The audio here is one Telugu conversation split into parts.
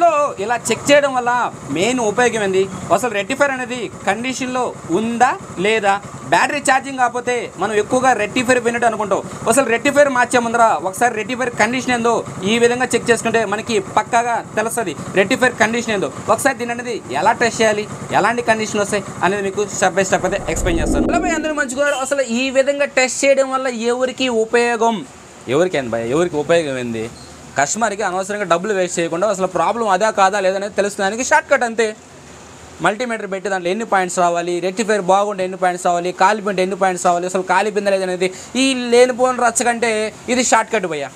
సో ఇలా చెక్ చేయడం వల్ల మెయిన్ ఉపయోగం ఏంది, అసలు రెక్టిఫైర్ అనేది కండిషన్లో ఉందా లేదా, బ్యాటరీ ఛార్జింగ్ కాకపోతే మనం ఎక్కువగా రెక్టిఫైర్ పోయినట్టు అనుకుంటాం. అసలు రెక్టిఫైర్ మార్చే ముందర ఒకసారి రెక్టిఫైర్ కండిషన్ ఏందో ఈ విధంగా చెక్ చేసుకుంటే మనకి పక్కాగా తెలుస్తుంది రెక్టిఫైర్ కండిషన్ ఏందో. ఒకసారి దీని అనేది ఎలా టెస్ట్ చేయాలి, ఎలాంటి కండిషన్ వస్తాయి అనేది మీకు స్టెప్ బై స్టెప్ అయితే ఎక్స్ప్లెయిన్ చేస్తాను. అలా అందరూ మంచిగా అసలు ఈ విధంగా టెస్ట్ చేయడం వల్ల ఎవరికి ఉపయోగం, ఎవరికి ఉపయోగం ఏంది, కస్టమర్కి అనవసరంగా డబ్బులు వేస్ట్ చేయకుండా అసలు ప్రాబ్లం అదా కాదా లేదనేది తెలుసుకోవడానికి షార్ట్ కట్ అంతే. మల్టీమీటర్ పెట్టి దాంట్లో ఎన్ని పాయింట్స్ రావాలి, రెక్టిఫైర్ బాగుంటే ఎన్ని పాయింట్స్ రావాలి, కాలిపోయింటే ఎన్ని పాయింట్స్ రావాలి, అసలు కాలిపోయిందా లేదనేది ఈ లేనిపోని రచ్చకంటే ఇది షార్ట్ కట్ భయ్యా.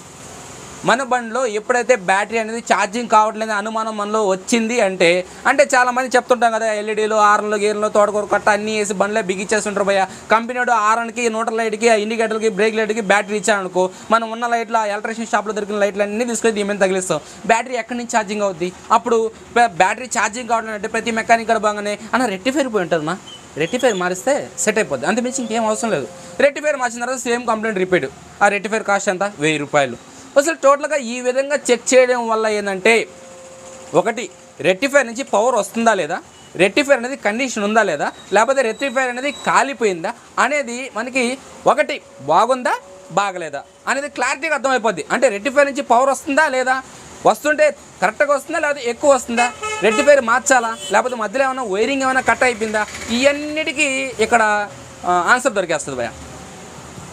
మన బండిలో ఎప్పుడైతే బ్యాటరీ అనేది ఛార్జింగ్ కావట్లేదు అనుమానం మనలో వచ్చింది అంటే చాలామంది చెప్తుంటాం కదా, ఎల్ఈడీలు ఆర్ఎన్లు గీర్లు తోటకూర కట్ట అన్నీ వేసి బండ్లో బిగించేస్తుంటారు భయ్య. కంపెనీడు ఆర్ఎన్కి, న్యూట్రల్ లైట్కి, ఇండికేటర్కి, బ్రేక్ లైట్కి బ్యాటరీ ఇచ్చారనుకో, మనం ఉన్న లైట్లు ఎలక్ట్రిషియన్ షాప్లో దొరికిన లైట్లు అన్నీ తీసుకొని దీని మీద తగిలిస్తాం. బ్యాటరీ ఎక్కడి నుంచి ఛార్జింగ్ అవుద్ది? అప్పుడు బ్యాటరీ ఛార్జింగ్ కావట్లేదంటే ప్రతి మెకానిక్ కూడా బాగానే రెక్టిఫైర్ పోయి ఉంటుందన్నా, రెక్టిఫైర్ మారిస్తే సెట్ అయిపోద్ది, అంతమించి ఇంకేం అవసరం లేదు. రెక్టిఫైర్ మార్చిన తర్వాత సేమ్ కంప్లైంట్ రిపీట్. ఆ రెక్టిఫైర్ కాస్ట్ ఎంత? 1000 రూపాయలు. అసలు టోటల్గా ఈ విధంగా చెక్ చేయడం వల్ల ఏంటంటే, ఒకటి రెక్టిఫైర్ నుంచి పవర్ వస్తుందా లేదా, రెక్టిఫైర్ అనేది కండిషన్ ఉందా లేదా, లేకపోతే రెక్టిఫైర్ అనేది కాలిపోయిందా అనేది మనకి ఒకటి బాగుందా బాగలేదా అనేది క్లారిటీగా అర్థమైపోద్ది. అంటే రెక్టిఫైర్ నుంచి పవర్ వస్తుందా లేదా, వస్తుంటే కరెక్ట్గా వస్తుందా లేకపోతే ఎక్కువ వస్తుందా, రెక్టిఫైర్ మార్చాలా లేకపోతే మధ్యలో ఏమైనా వైరింగ్ ఏమైనా కట్ అయిపోయిందా, ఇవన్నిటికీ ఇక్కడ ఆన్సర్ దొరికేస్తుంది భయ.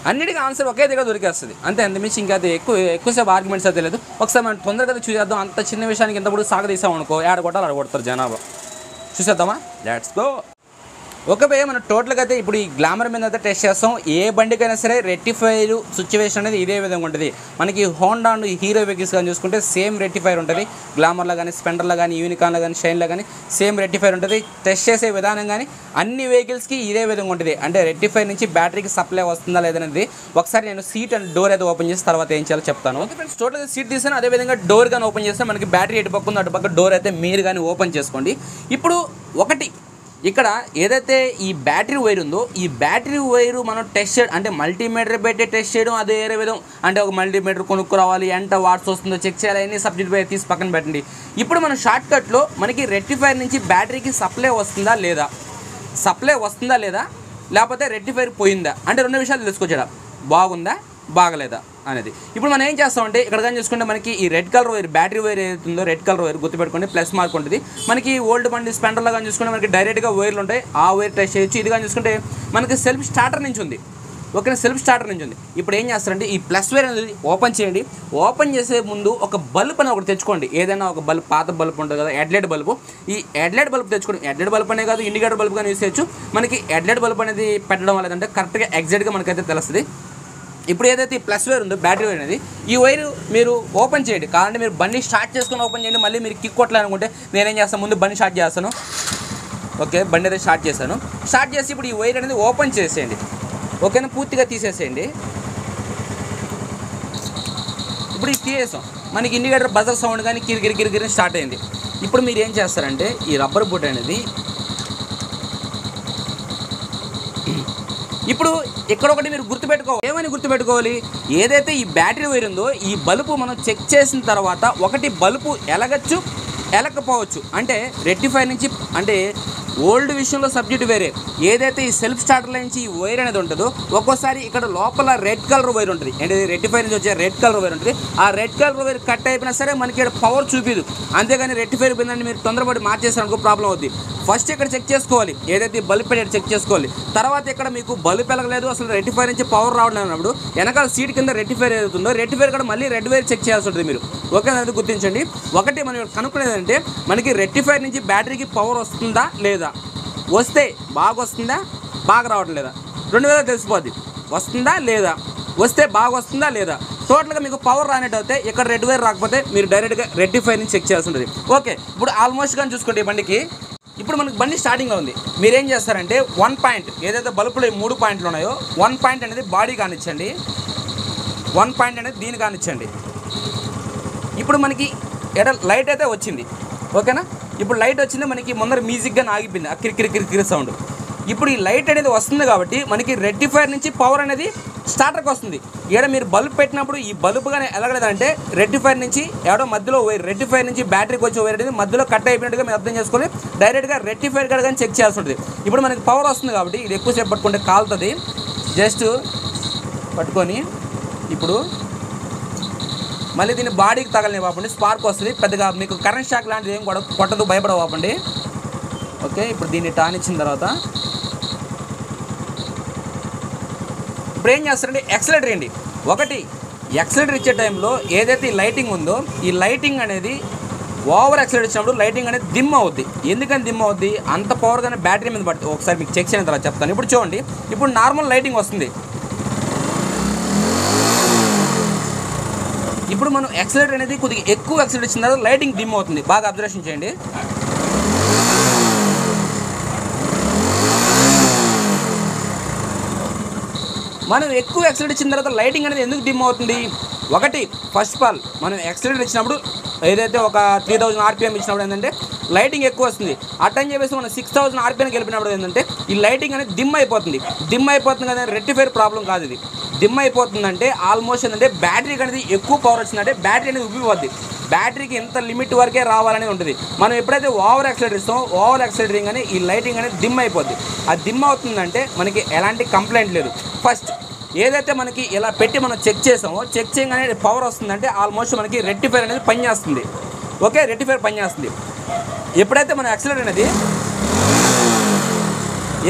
అన్నిటికీ ఆన్సర్ ఒకే దగ్గర దొరికేస్తుంది అంతే. అంతమించి ఇంకా అది ఎక్కువసేపు ఆర్గ్యుమెంట్స్ అయితే లేదు. ఒకసారి మనం తొందరగా చూసేద్దాం. అంత చిన్న విషయానికి ఇంతప్పుడు సాగదీసాం అనుకో, ఏడ కొట్టాలి ఆడ కొడతారు జనాభా. చూసేద్దామా, లెట్స్ గో. ఓకే భయ్య, మనం టోటల్గా అయితే ఇప్పుడు ఈ గ్లామర్ మీద అయితే టెస్ట్ చేస్తాం. ఏ బండికైనా సరే రెక్టిఫైర్ సిచ్యువేషన్ అనేది ఇదే విధంగా ఉంటుంది. మనకి హోండా అండ్ హీరో వెహికల్స్ కానీ చూసుకుంటే సేమ్ రెక్టిఫైర్ ఉంటుంది. గ్లామర్లో కానీ, స్పెండర్లో కానీ, యూనికాన్లో కానీ, షైన్లో కానీ సేమ్ రెక్టిఫైర్ ఉంటుంది. టెస్ట్ చేసే విధానం కానీ అన్ని వెహికల్స్కి ఇదే విధంగా ఉంటుంది. అంటే రెక్టిఫైర్ నుంచి బ్యాటరీకి సప్లై వస్తుందా లేదనేది ఒకసారి నేను సీట్ అండ్ డోర్ అయితే ఓపెన్ చేసి తర్వాత ఏం చేయాలో చెప్తాను. ఓకే ఫ్రెండ్స్, టోటల్గా సీట్ తీసాను. అదేవిధంగా డోర్ కానీ ఓపెన్ చేస్తే మనకి బ్యాటరీ ఎటు పక్క ఉందో అటు పక్క డోర్ అయితే మీరు కానీ ఓపెన్ చేసుకోండి. ఇప్పుడు ఒకటి ఇక్కడ ఏదైతే ఈ బ్యాటరీ వైర్ ఉందో, ఈ బ్యాటరీ వైరు మనం టెస్ట్ చేయడం అంటే మల్టీమీటర్ పెట్టి టెస్ట్ చేయడం అది వేరే విధం. అంటే ఒక మల్టీమీటర్ కొనుక్కురావాలి, ఎంత వాట్స్ వస్తుందో చెక్ చేయాలి, అన్ని సబ్జెక్ట్ వైర్ తీసి పక్కన పెట్టండి. ఇప్పుడు మన షార్ట్ కట్లో మనకి రెక్టిఫైర్ నుంచి బ్యాటరీకి సప్లై వస్తుందా లేదా, లేకపోతే రెక్టిఫైర్ పోయిందా అంటే రెండు విషయాలు తెలుసుకోవచ్చా, బాగుందా బాగలేదా అనేది. ఇప్పుడు మనం ఏం చేస్తామంటే ఇక్కడ కానీ చూసుకుంటే మనకి ఈ red colour wire battery wire ఏదైతుందో రెడ్ కలర్ వైర్ గుర్తుపెట్టుకోండి, ప్లస్ మార్క్ ఉంటుంది. మనకి ఓల్డ్ బండి స్పెండర్లో కానీ చూసుకుంటే మనకి డైరెక్ట్గా వైర్లు ఉంటాయి, ఆ వైర్ టెస్ట్ చేయొచ్చు. ఇది కానీ చూసుకుంటే మనకి సెల్ఫ్ స్టార్టర్ నుంచి ఉంది. ఓకేనా, సెల్ఫ్ స్టార్టర్ నుంచి ఉంది. ఇప్పుడు ఏం చేస్తారంటే ఈ ప్లస్ వైర్ అనేది ఓపెన్ చేయండి. ఓపెన్ చేసే ముందు ఒక బల్బ్ అని ఒకటి తెచ్చుకోండి. ఏదైనా ఒక బల్బ్, పాత బల్బ్ ఉంటుంది కదా హెడ్లైట్ బల్బు, ఈ హెడ్లైట్ బల్బ్ తెచ్చుకోండి. హెడ్లైట్ బల్బ్ అనే కాదు, ఇండికేటర్ బల్బ్ కానీ యూస్ చేయొచ్చు. మనకి హెడ్లైట్ బల్బ్ అనేది పెట్టడం వల్ల ఏంటంటే కరెక్ట్గా ఎగ్జాక్ట్గా మనకైతే తెలుస్తుంది. ఇప్పుడు ఏదైతే ఈ ప్లస్ వైర్ ఉందో బ్యాటరీ వైర్ అనేది, ఈ వైర్ మీరు ఓపెన్ చేయండి. కావాలంటే మీరు బండి స్టార్ట్ చేసుకొని ఓపెన్ చేయండి. మళ్ళీ మీరు కిక్ కొట్టాలనుకుంటే నేనేం చేస్తాను, ముందు బండి స్టార్ట్ చేస్తాను. ఓకే, బండి అయితే స్టార్ట్ చేశాను. స్టార్ట్ చేసి ఇప్పుడు ఈ వైర్ అనేది ఓపెన్ చేసేయండి. ఓకేనా, పూర్తిగా తీసేసేయండి. ఇప్పుడు ఇది తీసేసాం. మనకి ఇండికేటర్ బజర్ సౌండ్ కానీ గిరిగిరి స్టార్ట్ అయింది. ఇప్పుడు మీరు ఏం చేస్తారంటే ఈ రబ్బర్ బుట్ అనేది ఇప్పుడు ఇక్కడ ఒకటి మీరు ఏమని గుర్తుపెట్టుకోవాలి, ఏదైతే ఈ బ్యాటరీ వైర్ ఉందో ఈ బల్బు మనం చెక్ చేసిన తర్వాత ఒకటి బల్బు ఎలగచ్చు, ఎలకపోవచ్చు. అంటే రెక్టిఫైర్ నుంచి అంటే ఓల్డ్ విషయంలో సబ్జెక్ట్ వేరే. ఏదైతే ఈ సెల్ఫ్ స్టార్టర్ నుంచి ఈ వైర్ అనేది ఉంటుందో ఒక్కోసారి ఇక్కడ లోపల రెడ్ కలర్ వైర్ ఉంటుంది. అంటే రెక్టిఫైర్ నుంచి వచ్చే రెడ్ కలర్ వైర్ ఉంటుంది. ఆ రెడ్ కలర్ వైర్ కట్ అయిపోయినా సరే మనకి ఇక్కడ పవర్ చూపిదు. అంతేగాని రెక్టిఫైర్ పోయిందని మీరు తొందరపడి మార్చేసారనుకో ప్రాబ్లం అవుతుంది. ఫస్ట్ ఇక్కడ చెక్ చేసుకోవాలి, ఏదైతే బల్బ్ పెట్టేది చెక్ చేసుకోవాలి. తర్వాత ఇక్కడ మీకు బల్బ్ పెరగలేదు, అసలు రెక్టిఫైర్ నుంచి పవర్ రావడం అన్నప్పుడు వెనకాల సీట్ కింద రెక్టిఫైర్ ఏదవుతుందో రెక్టిఫైర్ కూడా మళ్ళీ రెడ్ వైర్ చెక్ చేయాల్సి ఉంటుంది మీరు. ఓకే, అనేది గుర్తించండి. ఒకటి మనం కనుక్కునేదంటే మనకి రెక్టిఫైర్ నుంచి బ్యాటరీకి పవర్ వస్తుందా లేదా, వస్తే బాగా వస్తుందా బాగా రావట్లేదా, రెండు విధాలు తెలిసిపోద్ది. వస్తుందా లేదా, వస్తే బాగా వస్తుందా లేదా. టోటల్గా మీకు పవర్ రానట్టు అయితే ఇక్కడ రెడ్ వైర్ రాకపోతే మీరు డైరెక్ట్గా రెక్టిఫైర్ నుంచి చెక్ చేయాల్సి ఉంటుంది. ఓకే, ఇప్పుడు ఆల్మోస్ట్ కానీ చూసుకోండి ఈ బండికి. ఇప్పుడు మనకి బండి స్టార్టింగ్లో ఉంది. మీరేం చేస్తారంటే 1 పాయింట్ ఏదైతే బల్బులో 3 పాయింట్లు ఉన్నాయో 1 పాయింట్ అనేది బాడీ కానిచ్చండి, 1 పాయింట్ అనేది దీన్ని కానిచ్చండి. ఇప్పుడు మనకి ఎడ లైట్ అయితే వచ్చింది. ఓకేనా, ఇప్పుడు లైట్ వచ్చింది. మనకి ముందర మ్యూజిక్గా ఆగిపోయింది, ఆ కిరికిరి సౌండ్. ఇప్పుడు ఈ లైట్ అనేది వస్తుంది కాబట్టి మనకి రెక్టిఫైర్ నుంచి పవర్ అనేది స్టార్టర్కి వస్తుంది. ఇక్కడ మీరు బల్బ్ పెట్టినప్పుడు ఈ బల్బు కానీ ఎలాగలేదంటే రెక్టిఫైర్ నుంచి ఎవడో మధ్యలో వైర్, రెక్టిఫైర్ నుంచి బ్యాటరీకి వచ్చే వైర్ అనేది మధ్యలో కట్ అయిపోయినట్టుగా మీరు అర్థం చేసుకొని డైరెక్ట్గా రెక్టిఫైర్ కాడ కానీ చెక్ చేయాల్సి ఉంటుంది. ఇప్పుడు మనకి పవర్ వస్తుంది కాబట్టి ఇది ఎక్కువసేపు పట్టుకుంటే కాలుతుంది. జస్ట్ పట్టుకొని ఇప్పుడు మళ్ళీ దీన్ని బాడీకి తగలని వాపండి, స్పార్క్ వస్తుంది. పెద్దగా మీకు కరెంట్ షాక్ లాంటిది ఏం కొట్టదు, భయపడవాపండి. ఓకే, ఇప్పుడు దీన్ని టాన్ ఇచ్చిన తర్వాత ఇప్పుడు ఏం చేస్తారండి, యాక్సిలరేటర్ అండి. ఒకటి యాక్సిలరేటర్ ఇచ్చే టైంలో ఏదైతే ఈ లైటింగ్ ఉందో ఈ లైటింగ్ అనేది ఓవర్ యాక్సిలరేటర్ ఇచ్చినప్పుడు లైటింగ్ అనేది డిమ్ అవుద్ది. ఎందుకని డిమ్ అవుద్ది, అంత పవర్గానే బ్యాటరీ మీద పడుతుంది. ఒకసారి మీకు చెక్ చేయని తర్వాత చెప్తాను. ఇప్పుడు చూడండి, ఇప్పుడు నార్మల్ లైటింగ్ వస్తుంది. ఇప్పుడు మనం యాక్సిలరేటర్ అనేది కొద్దిగా ఎక్కువ యాక్సిలరేటర్ ఇచ్చిన తర్వాత లైటింగ్ డిమ్ అవుతుంది. బాగా అబ్జర్వేషన్ చేయండి. మనం ఎక్కువ యాక్సిలరేటర్ ఇచ్చిన తర్వాత లైటింగ్ అనేది ఎందుకు డిమ్ అవుతుంది? ఒకటి ఫస్ట్ ఆఫ్ ఆల్ మనం యాక్సిలరేటర్ ఇచ్చినప్పుడు ఏదైతే ఒక 3000 RPM ఇచ్చినప్పుడు ఏంటంటే లైటింగ్ ఎక్కువ వస్తుంది. అట్టని చెప్పేసి మనం 6000 RPM గెలిపినప్పుడు ఏంటంటే ఈ లైటింగ్ అనేది డిమ్ అయిపోతుంది. డిమ్ అయిపోతుంది కదా, రెక్టిఫైర్ ప్రాబ్లం కాదు ఇది. డిమ్ అయిపోతుందంటే ఆల్మోస్ట్ ఏంటంటే బ్యాటరీకి అనేది ఎక్కువ పవర్ వచ్చిందంటే బ్యాటరీ అనేది ఉబ్బిపోద్ది. బ్యాటరీకి ఎంత లిమిట్ వరకే రావాలని ఉంటుంది. మనం ఎప్పుడైతే ఓవర్ యాక్సిలరేటర్ ఇస్తామో ఓవర్ యాక్సిలరేటింగ్ అని ఈ లైటింగ్ అనేది డిమ్ అయిపోద్ది. అది డిమ్ అవుతుందంటే మనకి ఎలాంటి కంప్లైంట్ లేదు. ఫస్ట్ ఏదైతే మనకి ఇలా పెట్టి మనం చెక్ చేసామో చెక్ చేయగానే పవర్ వస్తుందంటే ఆల్మోస్ట్ మనకి రెక్టిఫైర్ అనేది పనిచేస్తుంది. ఓకే, రెక్టిఫైర్ పనిచేస్తుంది. ఎప్పుడైతే మన యాక్సిలరేటర్ అనేది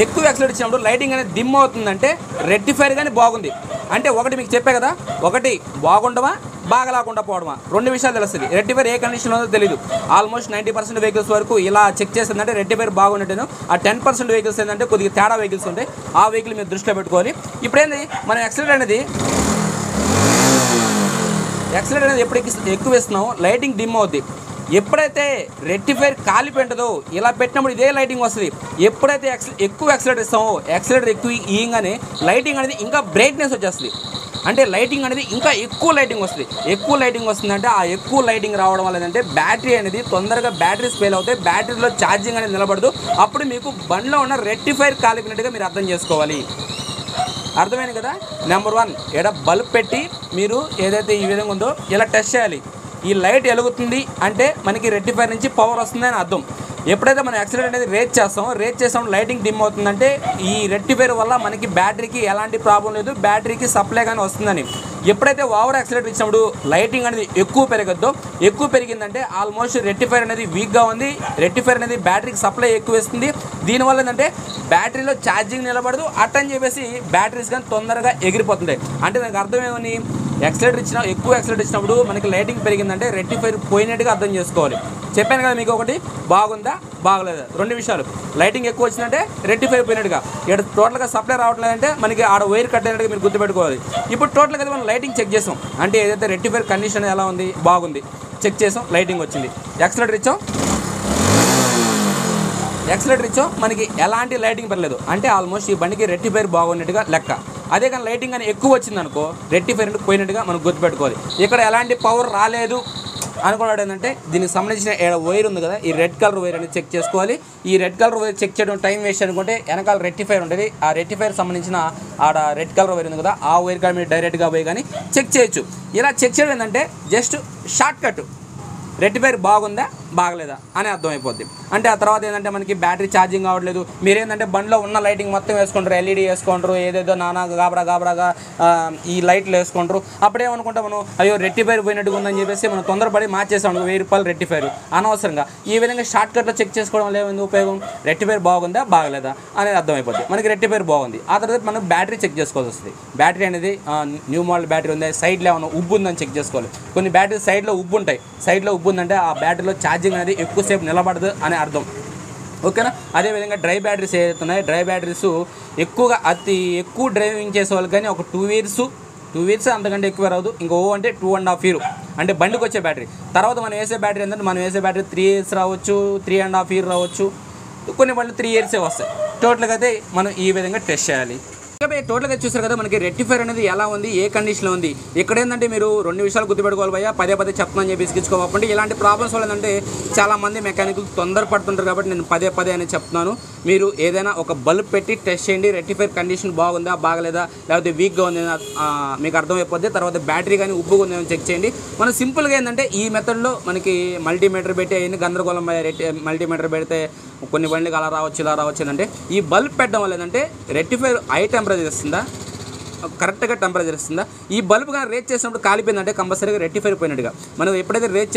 ఎక్కువ యాక్సిలరేట్ ఇచ్చినప్పుడు లైటింగ్ అనేది డిమ్ అవుతుందంటే రెక్టిఫైర్ కానీ బాగుంది అంటే ఒకటి మీకు చెప్పే కదా, ఒకటి బాగుండవా బాగా లేకుండా పోవడమా, రెండు విషయాలు తెలుస్తుంది. రెక్టిఫైర్ ఏ కండిషన్లో ఉందో తెలియదు. ఆల్మోస్ట్ 90% వెహికల్స్ వరకు ఇలా చెక్ చేస్తుందంటే రెక్టిఫైర్ బాగుండేటేను. ఆ 10% వెహికల్స్ ఏంటంటే కొద్దిగా తేడా వెహికల్స్ ఉంటాయి. ఆ వెహికల్ మీరు దృష్టిలో పెట్టుకోవాలి. ఇప్పుడేంది మనం యాక్సిలరేటర్ అనేది ఎప్పుడు ఎక్కువ ఇస్తున్నామో లైటింగ్ డిమ్ అవుద్ది. ఎప్పుడైతే రెక్టిఫైర్ కాలిపోయింటుందో ఇలా పెట్టినప్పుడు ఇదే లైటింగ్ వస్తుంది. ఎప్పుడైతే ఎక్కువ యాక్సిలరేటర్ ఇస్తామో యాక్సిలరేటర్ ఎక్కువ ఇయ్యంగానే లైటింగ్ అనేది ఇంకా బ్రైట్నెస్ వచ్చేస్తుంది. అంటే లైటింగ్ అనేది ఇంకా ఎక్కువ లైటింగ్ వస్తుంది. ఎక్కువ లైటింగ్ వస్తుందంటే ఆ ఎక్కువ లైటింగ్ రావడం వల్ల ఏంటంటే బ్యాటరీ అనేది తొందరగా బ్యాటరీస్ ఫెయిల్ అవుతాయి. బ్యాటరీలో ఛార్జింగ్ అనేది నిలబడదు. అప్పుడు మీకు బండిలో ఉన్న రెక్టిఫైర్ కాలిపోయినట్టుగా మీరు అర్థం చేసుకోవాలి. అర్థమైంది కదా. నెంబర్ 1 ఇక్కడ బల్బ్ పెట్టి మీరు ఏదైతే ఈ విధంగా ఉందో ఇలా టెస్ట్ చేయాలి. ఈ లైట్ వెలుగుతుంది అంటే మనకి రెక్టిఫైర్ నుంచి పవర్ వస్తుందని అర్థం. ఎప్పుడైతే మనం యాక్సిలరేటర్ అనేది రేట్ చేస్తామో లైటింగ్ డిమ్ అవుతుందంటే ఈ రెక్టిఫైర్ వల్ల మనకి బ్యాటరీకి ఎలాంటి ప్రాబ్లం లేదు, బ్యాటరీకి సప్లై కానీ వస్తుందని. ఎప్పుడైతే ఓవర్ యాక్సిలరేటర్ ఇచ్చినప్పుడు లైటింగ్ అనేది ఎక్కువ పెరిగిందంటే ఆల్మోస్ట్ రెక్టిఫైర్ అనేది వీక్గా ఉంది. రెక్టిఫైర్ అనేది బ్యాటరీకి సప్లై ఎక్కువ ఇస్తుంది. దీనివల్ల ఏంటంటే బ్యాటరీలో ఛార్జింగ్ నిలబడదు. అట్టని చెప్పేసి బ్యాటరీస్ కానీ తొందరగా ఎగిరిపోతుంటాయి. అంటే దానికి అర్థం ఏమని, ఎక్కువ యాక్సిలరేటర్ ఇచ్చినప్పుడు మనకి లైటింగ్ పెరిగిందంటే రెక్టిఫైర్ పోయినట్టుగా అర్థం చేసుకోవాలి. చెప్పాను కదా మీకు, ఒకటి బాగుందా బాగలేదా, రెండు విషయాలు. లైటింగ్ ఎక్కువ వచ్చిందంటే రెక్టిఫైర్ పోయినట్టుగా, ఇక్కడ టోటల్గా సప్లై రావట్లేదంటే మనకి ఆడ వైర్ కట్ అయినట్టుగా మీరు గుర్తుపెట్టుకోవాలి. ఇప్పుడు టోటల్గా మనం లైటింగ్ చెక్ చేసాం అంటే ఏదైతే రెక్టిఫైర్ కండిషన్ ఎలా ఉంది, బాగుంది, చెక్ చేసాం, లైటింగ్ వచ్చింది. యాక్సిలరేటర్ ఇచ్చాం మనకి ఎలాంటి లైటింగ్ పర్లేదు అంటే ఆల్మోస్ట్ ఈ బండికి రెక్టిఫైర్ బాగున్నట్టుగా లెక్క. అదే కానీ లైటింగ్ అని ఎక్కువ వచ్చింది అనుకో రెక్టిఫైర్ పోయినట్టుగా మనం గుర్తుపెట్టుకోవాలి. ఇక్కడ ఎలాంటి పవర్ రాలేదు అనుకున్నాడు ఏంటంటే దీనికి సంబంధించిన వైర్ ఉంది కదా, ఈ రెడ్ కలర్ వైర్ అనేది చెక్ చేసుకోవాలి. ఈ రెడ్ కలర్ వైర్ చెక్ చేయడం టైం వేస్ట్ అనుకుంటే వెనకాల రెక్టిఫైర్ ఉంటుంది. ఆ రెక్టిఫైర్ సంబంధించిన ఆడ రెడ్ కలర్ వైర్ ఉంది కదా, ఆ వైర్ కానీ మీరు డైరెక్ట్గా పోయి కానీ చెక్ చేయొచ్చు. ఇలా చెక్ చేయడం ఏంటంటే జస్ట్ షార్ట్ కట్, రెక్టిఫైర్ బాగుందా బాగలేదా అని అర్థమైపోద్ది. అంటే ఆ తర్వాత ఏంటంటే మనకి బ్యాటరీ ఛార్జింగ్ అవ్వట్లేదు, మీరేంటంటే బండిలో ఉన్న లైటింగ్ మొత్తం వేసుకుంటారు, ఎల్ఈడి వేసుకుంటారు, ఏదేదో నానా గాబరాగా ఈ లైట్లు వేసుకుంటారు. అప్పుడేమనుకుంటా మనం అయ్యో రెక్టిఫైర్ పోయినట్టుగా ఉందని చెప్పేసి మనం తొందరపడి మార్చేసాం 1000 రూపాయలు రెక్టిఫైర్ అనవసరంగా. ఈ విధంగా షార్ట్ కట్లో చెక్ చేసుకోవడం వల్ల ఏమైంది ఉపయోగం, రెక్టిఫైర్ బాగుందా బాగలేదా అనేది అర్థమైపోద్ది. మనకి రెక్టిఫైర్ బాగుంది, ఆ తర్వాత మనం బ్యాటరీ చెక్ చేసుకోవాల్సి వస్తుంది. బ్యాటరీ అనేది న్యూ మోడల్ బ్యాటరీ ఉంది, సైడ్లో ఏమైనా ఉబ్బు ఉందని చెక్ చేసుకోవాలి. కొన్ని బ్యాటరీ సైడ్లో ఉబ్బు ఉంటాయి, సైడ్లో ఉబ్బు ఉందంటే ఆ బ్యాటరీలో ఛార్జింగ్ అనేది ఎక్కువసేపు నిలబడదు అని అర్థం. ఓకేనా. అదేవిధంగా డ్రై బ్యాటరీస్ ఏదైతే ఉన్నాయో డ్రై బ్యాటరీస్ ఎక్కువగా అతి ఎక్కువ డ్రైవింగ్ చేసే వాళ్ళకి కానీ ఒక 2 ఇయర్స్ అంతకంటే ఎక్కువ రాదు. ఇంకో అంటే 2.5 years అంటే బండికి వచ్చే బ్యాటరీ. తర్వాత మనం వేసే బ్యాటరీ ఏంటంటే మనం వేసే బ్యాటరీ 3 years రావచ్చు, 3.5 years రావచ్చు, కొన్ని బండ్లు 3 years వస్తాయి. టోటల్గా అయితే మనం ఈ విధంగా టెస్ట్ చేయాలి. భయ టోటల్గా చూసారు కదా మనకి రెక్టిఫైర్ అనేది ఎలా ఉంది, ఏ కండిషన్లో ఉంది. ఇక్కడ ఏంటంటే మీరు 2 విషయాలు గుర్తుపెట్టుకోవాలి భయ్య, పదే చెప్తున్నాను చెప్పి ఇసుకించుకోవాలి. ఇలాంటి ప్రాబ్లమ్స్ వల్ల ఏంటంటే చాలామంది మెకానిక్లు తొందరపడుతుంటారు కాబట్టి నేను పదే అని చెప్తున్నాను. మీరు ఏదైనా ఒక బల్బ్ పెట్టి టెస్ట్ చేయండి, రెక్టిఫైర్ కండిషన్ బాగుందా బాగలేదా లేకపోతే వీక్గా ఉంది మీకు అర్థమైపోద్ది. తర్వాత బ్యాటరీ కానీ ఉబ్బుగా ఉందని చెక్ చేయండి. మనం సింపుల్గా ఏంటంటే ఈ మెథడ్లో మనకి మల్టీమీటర్ పెట్టి అయ్యింది గందరగోళం మల్టీమీటర్ పెడితే కొన్ని బండ్లకి అలా రావచ్చు ఇలా రావచ్చు ఏంటంటే ఈ బల్బ్ పెట్టడం వల్ల ఏంటంటే రెక్టిఫైర్ హై టెంపరేచర్ ఇస్తుందా, కరెక్ట్గా టెంపరేచర్ ఇస్తుందా. ఈ బల్బు కానీ రేట్ చేసినప్పుడు కాలిపోయిందంటే కంపల్సరీగా రెక్టిఫైర్ పోయినట్టుగా. మనం ఎప్పుడైతే రేట్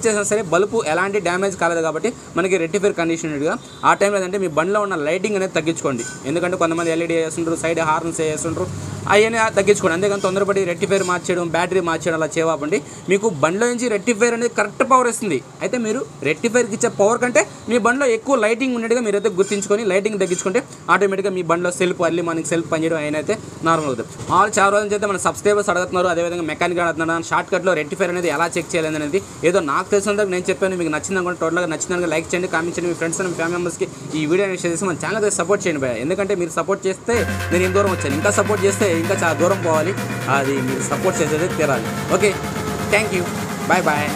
చేసినా సరే బల్బు ఎలాంటి డ్యామేజ్ కాలేదు కాబట్టి మనకి రెక్టిఫైర్ కండిషన్గా. ఆ టైంలో ఏంటంటే మీ బండిలో ఉన్న లైటింగ్ అనేది తగ్గించుకోండి. ఎందుకంటే కొంతమంది ఎల్ఈడి వేస్తుంటారు, సైడ్ హార్న్స్ వేస్తుంటారు, అవన్నీ తగ్గించుకోండి. అంతేకాని తొందరపడి రెక్టిఫైర్ మార్చేయడం, బ్యాటరీ మార్చేయడం అలా చేయవండి. మీకు బండిలో నుంచి రెక్టిఫైర్ అనేది కరెక్ట్ పవర్ ఇస్తుంది. అయితే మీరు రెక్టిఫైర్కి ఇచ్చే పవర్ కంటే మీ బండిలో ఎక్కువ లైటింగ్ ఉన్నట్టుగా మీరైతే గుర్తించుకొని లైటింగ్ తగ్గించుకుంటే ఆటోమేటిక్గా మీ బండిలో సెల్ఫ్ అర్లీ మార్నింగ్ సెల్ఫ్ పనిచేయడం అయినైతే నార్మల్ అవుతుంది. చాలా రోజుల నుంచి అయితే మన సబ్స్క్రైబర్స్ అడుగుతున్నారు, అదేవిధంగా మెకానిక్ అడుగుతున్నాను షార్ట్ కట్లో రెక్టిఫైర్ అనేది ఎలా చెక్ చేయాలి అనేది. ఏదో నాకు తెలిసినందుకు నేను చెప్పాను, మీకు నచ్చింది అనుకుంటే టోటల్గా నచ్చిందని లైక్ చేయండి, కామెంట్ చేయండి, మీ ఫ్రెండ్స్ అండ్ ఫ్యామిలీ మెంబర్స్కి ఈ వీడియోని షేర్ చేసి మన ఛానల్ సపోర్ట్ చేయండి భయ. ఎందుకంటే మీరు సపోర్ట్ చేస్తే నేను ఇంత దూరం వచ్చాను, ఇంకా సపోర్ట్ చేస్తే ఇంకా చాలా దూరం పోవాలి. అది మీరు సపోర్ట్ చేసేది తీరాలి. Okay, thank you, bye.